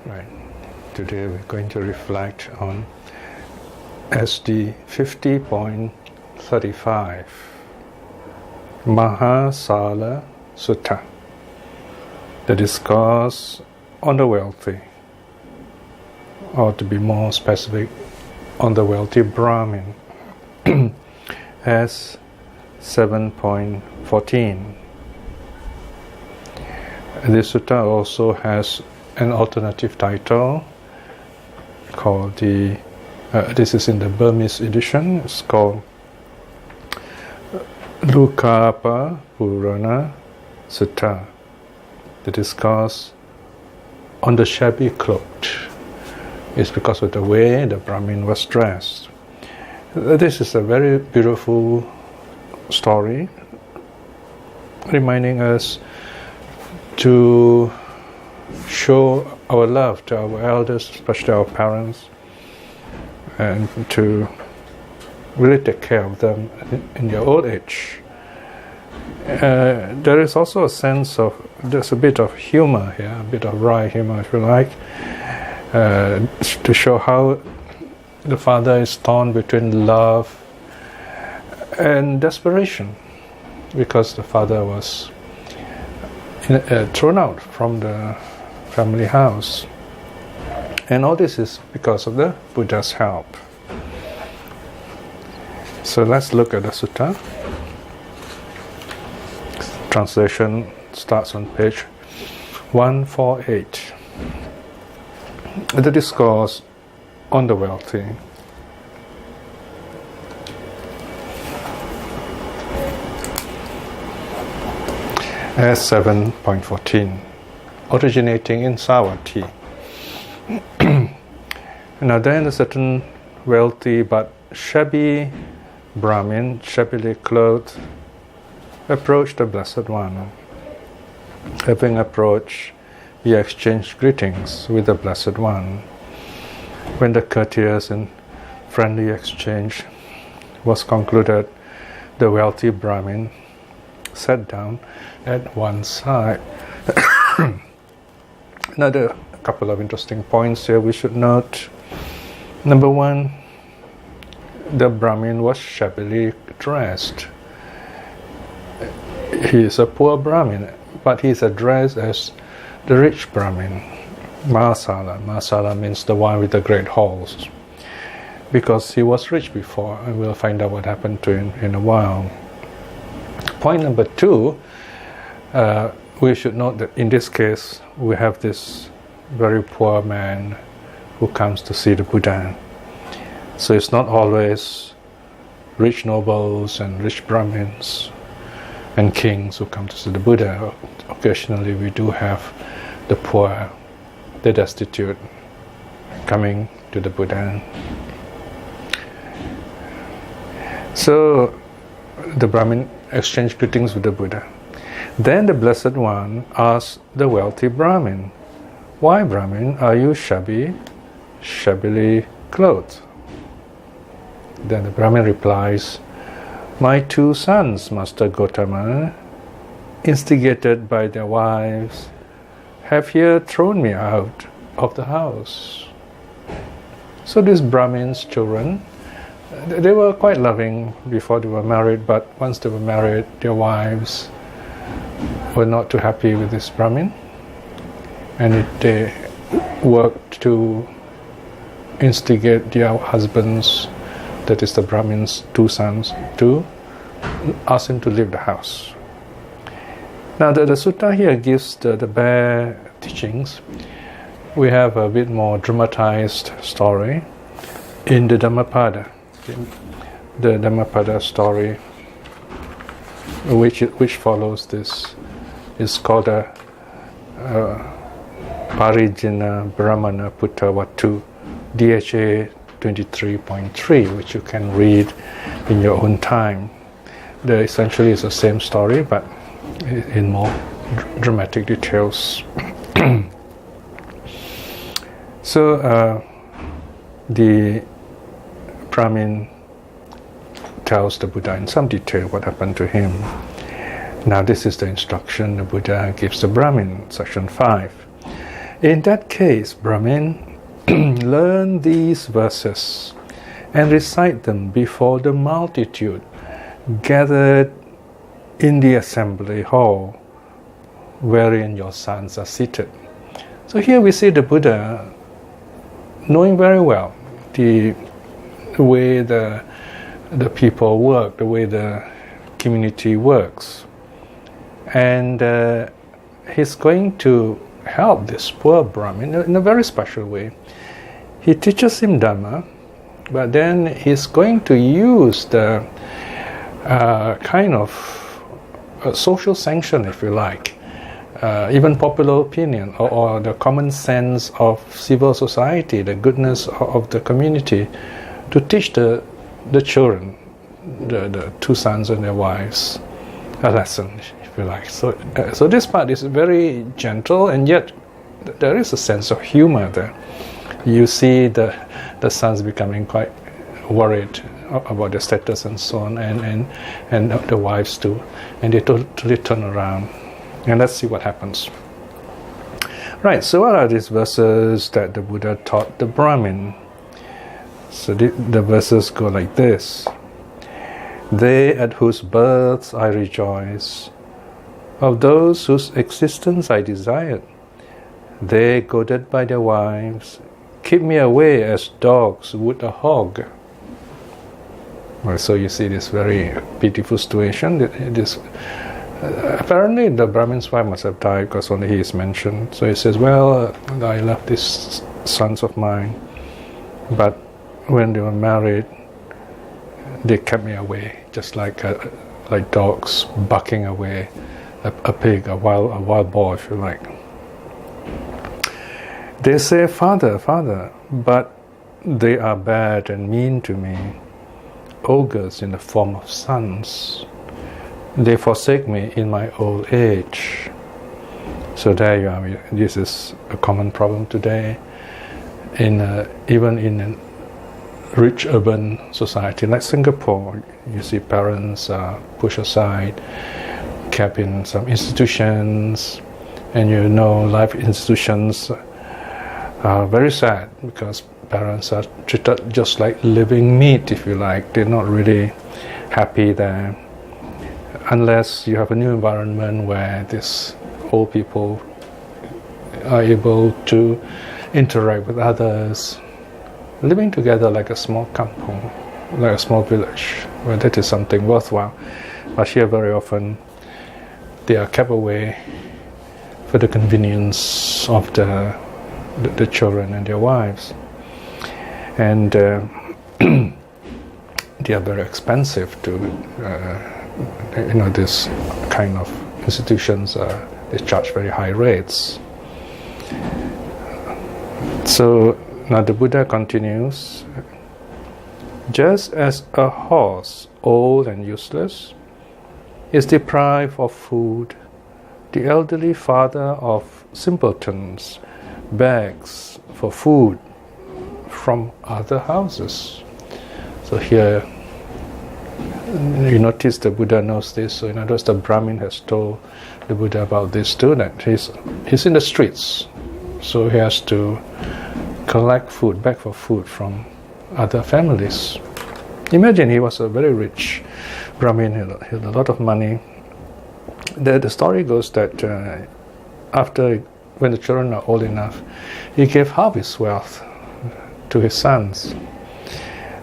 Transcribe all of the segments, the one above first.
Right. Today we're going to reflect on SD 50.35 Mahasala Sutta, the discourse on the wealthy, or to be more specific, on the wealthy Brahmin, as 7.14. This sutta also has an alternative title called this is in the Burmese edition, it's called Lukapa Purana Sutta, the discourse on the shabby clothed. It's because of the way the Brahmin was dressed. This is a very beautiful story, reminding us to show our love to our elders, especially our parents, and to really take care of them in their old age. There is also a sense of, there's a bit of humor here, a bit of wry humor if you like, to show how the father is torn between love and desperation, because the father was thrown out from the family house. And all this is because of the Buddha's help. So let's look at the sutta. Translation starts on page 148. The discourse on the wealthy. As 7.14, originating in Savatthi. Now then a certain wealthy but shabby Brahmin, shabbily clothed, approached the Blessed One. Having approached, he exchanged greetings with the Blessed One. When the courteous and friendly exchange was concluded, the wealthy Brahmin sat down at one side. Now there are a couple of interesting points here we should note. Number one, the Brahmin was shabbily dressed. He is a poor Brahmin, but he is addressed as the rich Brahmin. Mahasala. Mahasala means the one with the great halls, because he was rich before, and we'll find out what happened to him in a while. Point number two, we should note that in this case we have this very poor man who comes to see the Buddha. So it's not always rich nobles and rich Brahmins and kings who come to see the Buddha. Occasionally we do have the poor, the destitute, coming to the Buddha. So the Brahmin exchanged greetings with the Buddha. Then the Blessed One asked the wealthy Brahmin, "Why, Brahmin, are you shabbily clothed?" Then the Brahmin replies, "My two sons, Master Gotama, instigated by their wives, have here thrown me out of the house." So these Brahmins' children, they were quite loving before they were married, but once they were married, their wives were not too happy with this Brahmin, and they worked to instigate their husbands, that is the Brahmin's two sons, to ask him to leave the house. Now the sutta here gives the bare teachings. We have a bit more dramatized story in the Dhammapada. The Dhammapada story, which follows this, is called a Parijina Brahmana Putta Vatu, DHA 23.3, which you can read in your own time. Essentially it's the same story, but in more dramatic details. So the Brahmin tells the Buddha in some detail what happened to him. Now this is the instruction the Buddha gives the Brahmin, section 5. In that case, Brahmin, learn these verses and recite them before the multitude gathered in the assembly hall wherein your sons are seated. So here we see the Buddha knowing very well the way the people work, the way the community works. And he's going to help this poor Brahmin in a very special way. He teaches him Dhamma, but then he's going to use the kind of social sanction, if you like, even popular opinion or the common sense of civil society, the goodness of the community, to teach the children, the two sons and their wives, a lesson, if you like. So this part is very gentle, and yet there is a sense of humor there. You see the sons becoming quite worried about their status and so on, and the wives too, and they totally turn around. And let's see what happens. Right, so what are these verses that the Buddha taught the Brahmin? So the verses go like this. They at whose births I rejoice, of those whose existence I desired, they goaded by their wives, keep me away as dogs would a hog. Well, so you see this very pitiful situation. Apparently the Brahmin's wife must have died because only he is mentioned. So he says, well, I love these sons of mine, but when they were married, they kept me away, just like dogs bucking away a pig, a wild boar, if you like. They say, Father, Father, but they are bad and mean to me, ogres in the form of sons. They forsake me in my old age. So there you are. This is a common problem today, even in a rich urban society like Singapore. You see parents pushed aside, kept in some institutions, and life institutions are very sad because parents are treated just like living meat, if you like. They're not really happy there, unless you have a new environment where these old people are able to interact with others, living together like a small kampung, like a small village, where that is something worthwhile. But here very often they are kept away for the convenience of the children and their wives. And they are very expensive to this kind of institutions. They charge very high rates. So now the Buddha continues, just as a horse, old and useless, is deprived of food, the elderly father of simpletons begs for food from other houses. So here you notice the Buddha knows this. So in other words, the Brahmin has told the Buddha about this too, that he's in the streets, so he has to collect food, beg for food from other families. Imagine he was a very rich Brahmin, he had a lot of money. The story goes that when the children are old enough, he gave half his wealth to his sons.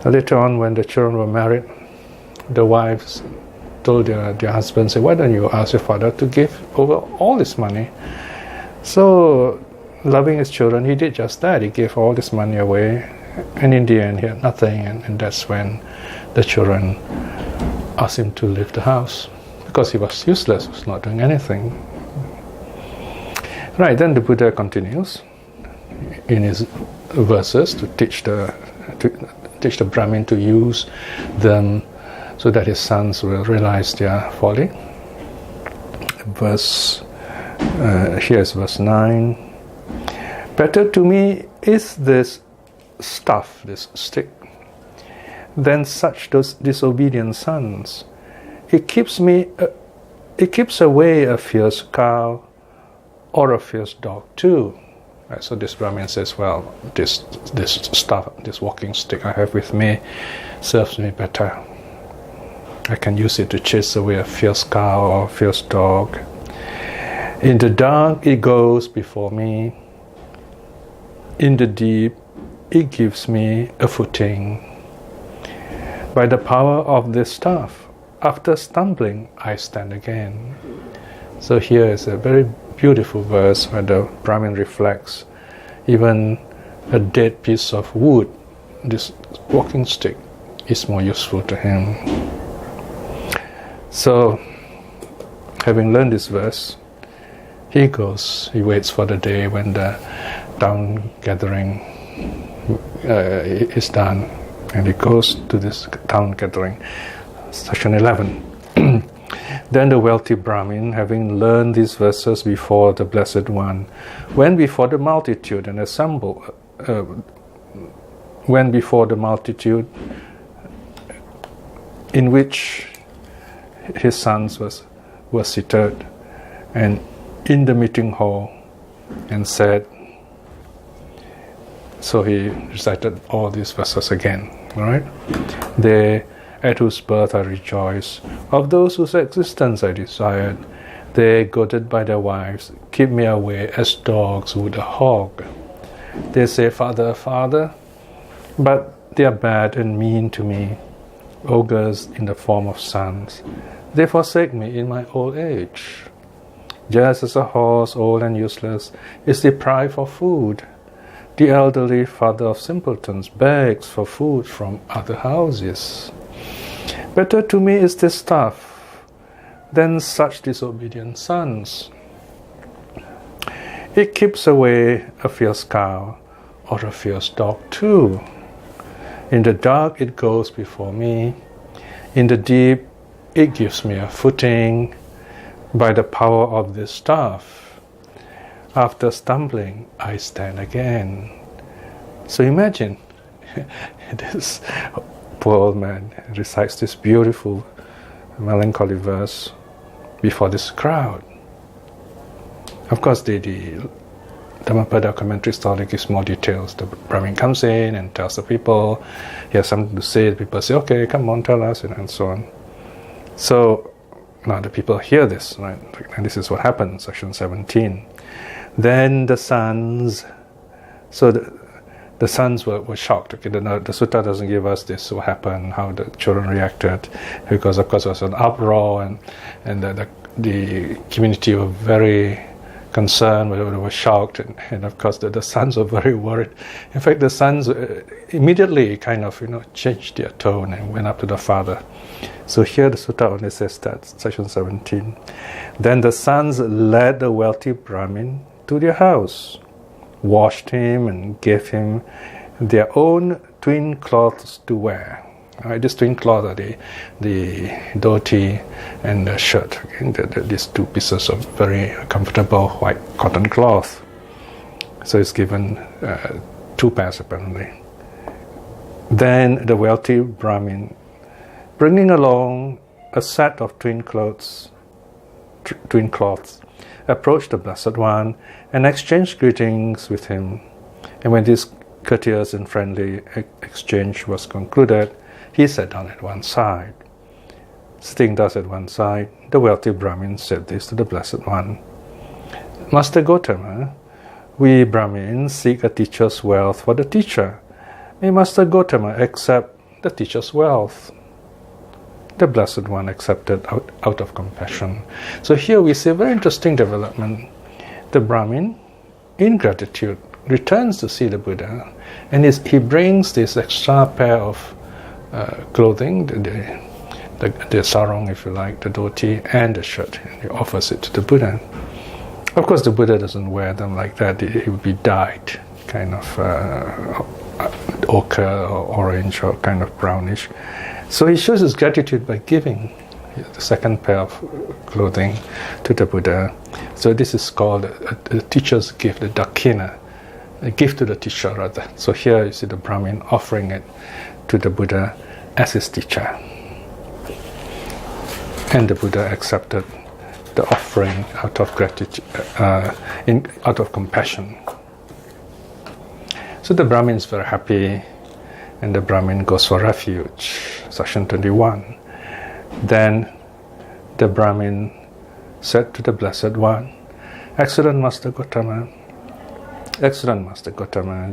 Later on, when the children were married, the wives told their husbands, why don't you ask your father to give over all his money? So, loving his children, he did just that. He gave all this money away, and in the end he had nothing, and that's when the children asked him to leave the house, because he was useless, was not doing anything. Right, then the Buddha continues in his verses to teach the Brahmin to use them so that his sons will realize their folly. Here is verse 9. Better to me is this staff, this stick, than such those disobedient sons. It keeps away a fierce cow or a fierce dog too. Right? So this Brahmin says, well, this stuff, this walking stick I have with me serves me better. I can use it to chase away a fierce cow or a fierce dog. In the dark, it goes before me. In the deep, it gives me a footing. By the power of this staff, after stumbling, I stand again. So here is a very beautiful verse where the Brahmin reflects, even a dead piece of wood, this walking stick, is more useful to him. So, having learned this verse, he waits for the day when the town gathering is done, and he goes to this town gathering. Section 11. Then the wealthy Brahmin, having learned these verses before the Blessed One, went before the multitude and assembled. Went before the multitude, in which his sons were seated, and in the meeting hall, and said. So he recited all these verses again. All right, they at whose birth I rejoice, of those whose existence I desired, they, goaded by their wives, keep me away as dogs would a hog. They say, Father, Father, but they are bad and mean to me, ogres in the form of sons. They forsake me in my old age. Just as a horse, old and useless, is deprived of food, the elderly father of simpletons begs for food from other houses. Better to me is this stuff than such disobedient sons. It keeps away a fierce cow or a fierce dog too. In the dark it goes before me. In the deep it gives me a footing. By the power of this staff, after stumbling, I stand again. So imagine this poor old man recites this beautiful, melancholy verse before this crowd. Of course, the Dhammapada commentary story gives more details. The Brahmin comes in and tells the people, he has something to say. The people say, okay, come on, tell us, and so on. So now the people hear this, right? And this is what happened, section 17. Then the sons, so the sons were shocked. Okay, the sutta doesn't give us this, what happened, how the children reacted, because of course there was an uproar, and the community were very concerned, they were shocked, and of course the sons were very worried. In fact, the sons immediately kind of changed their tone and went up to the father. So here the sutta only says that, section 17. Then the sons led the wealthy Brahmin to their house, washed him and gave him their own twin cloths to wear. These twin cloths are the dhoti and the shirt. These two pieces of very comfortable white cotton cloth. So it's given 2 pairs apparently. Then the wealthy Brahmin, bringing along a set of twin cloths, approached the Blessed One and exchanged greetings with him. And when this courteous and friendly exchange was concluded, he sat down at one side. Sitting thus at one side, the wealthy Brahmin said this to the Blessed One. Master Gotama, we Brahmins seek a teacher's wealth for the teacher. May Master Gotama accept the teacher's wealth. The Blessed One accepted out of compassion. So here we see a very interesting development. The Brahmin, in gratitude, returns to see the Buddha, and he brings this extra pair of clothing, the sarong, if you like, the dhoti, and the shirt, and he offers it to the Buddha. Of course, the Buddha doesn't wear them like that. He would be dyed, kind of ochre or orange or kind of brownish. So he shows his gratitude by giving the second pair of clothing to the Buddha. So this is called a teacher's gift, the dakkhina, a gift to the teacher rather. So here you see the Brahmin offering it to the Buddha as his teacher. And the Buddha accepted the offering out of gratitude, out of compassion. So the Brahmin is very happy, and the Brahmin goes for refuge, section 21. Then the Brahmin said to the Blessed One, Excellent Master Gautama,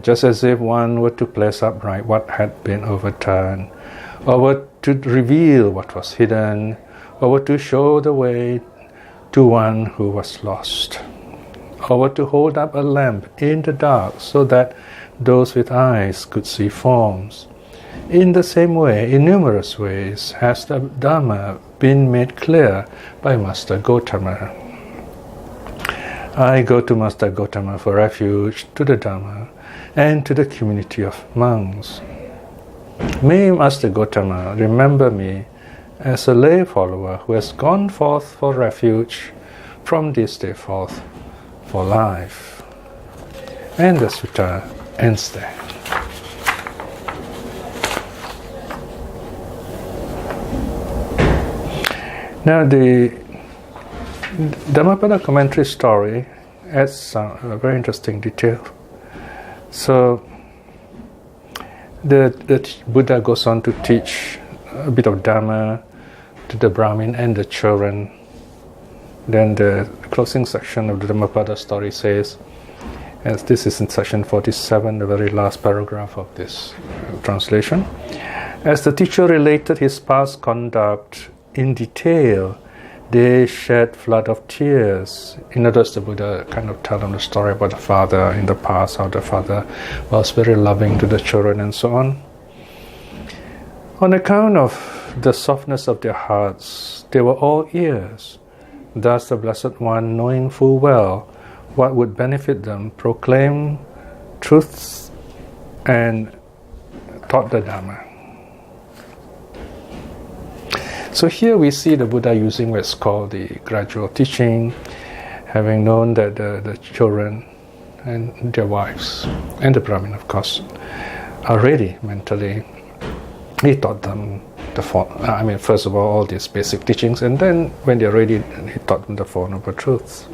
just as if one were to place upright what had been overturned, or were to reveal what was hidden, or were to show the way to one who was lost, or were to hold up a lamp in the dark so that those with eyes could see forms. In the same way, in numerous ways, has the Dharma been made clear by Master Gautama. I go to Master Gautama for refuge, to the Dharma, and to the community of monks. May Master Gautama remember me as a lay follower who has gone forth for refuge from this day forth for life. And the sutta ends there. Now the Dhammapada commentary story adds a very interesting detail. So the Buddha goes on to teach a bit of Dhamma to the Brahmin and the children. Then the closing section of the Dhammapada story says, as this is in section 47, the very last paragraph of this translation, as the teacher related his past conduct in detail, they shed flood of tears. In other words, the Buddha kind of tell them the story about the father in the past, how the father was very loving to the children and so on. On account of the softness of their hearts, they were all ears. Thus the Blessed One, knowing full well what would benefit them, proclaimed truths and taught the Dhamma. So here we see the Buddha using what's called the gradual teaching, having known that the children and their wives, and the Brahmin of course, are ready mentally. He taught them first of all these basic teachings, and then when they're ready, he taught them the Four Noble Truths.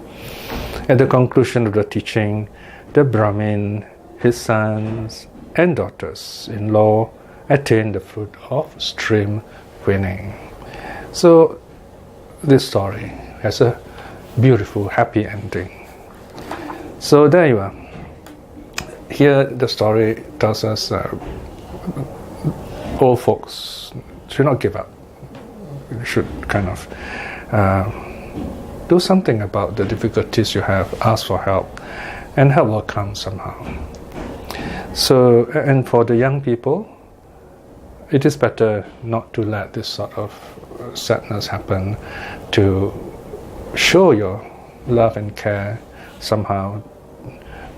At the conclusion of the teaching, the Brahmin, his sons and daughters-in-law attained the fruit of stream winning. So this story has a beautiful, happy ending. So there you are. Here the story tells us old folks should not give up. You should kind of do something about the difficulties you have, ask for help, and help will come somehow. So, and for the young people, it is better not to let this sort of sadness happen, to show your love and care somehow,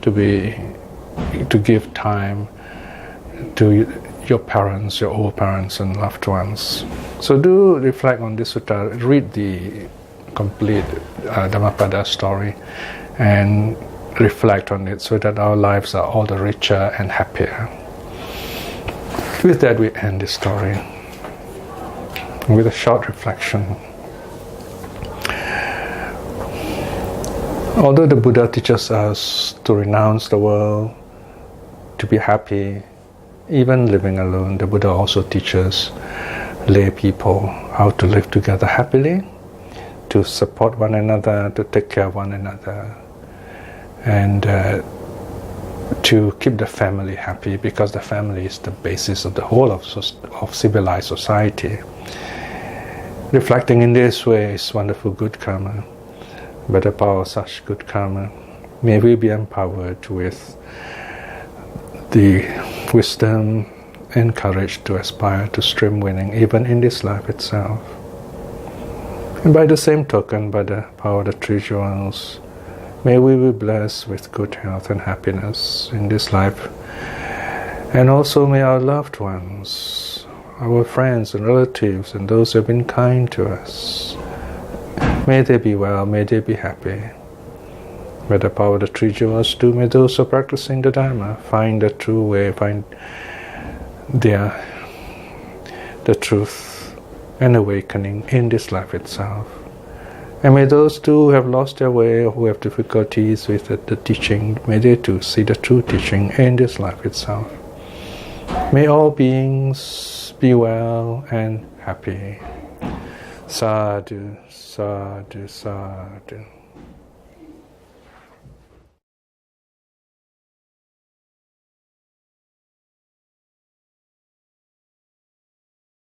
to give time to your parents, your old parents and loved ones. So do reflect on this sutta, read the complete Dhammapada story and reflect on it so that our lives are all the richer and happier. With that we end this story with a short reflection. Although the Buddha teaches us to renounce the world, to be happy, even living alone, the Buddha also teaches lay people how to live together happily, to support one another, to take care of one another, and to keep the family happy, because the family is the basis of the whole of civilized society. Reflecting in this way is wonderful good karma. By the power of such good karma, may we be empowered with the wisdom and courage to aspire to stream winning even in this life itself. And by the same token, by the power of the three jewels, may we be blessed with good health and happiness in this life. And also may our loved ones, our friends and relatives and those who have been kind to us, may they be well, may they be happy. By the power of the three jewels too, may those who are practicing the Dharma find the true way, find the truth and awakening in this life itself. And may those too who have lost their way or who have difficulties with the teaching, may they too see the true teaching in this life itself. May all beings be well and happy. Sadhu, sadhu, sadhu.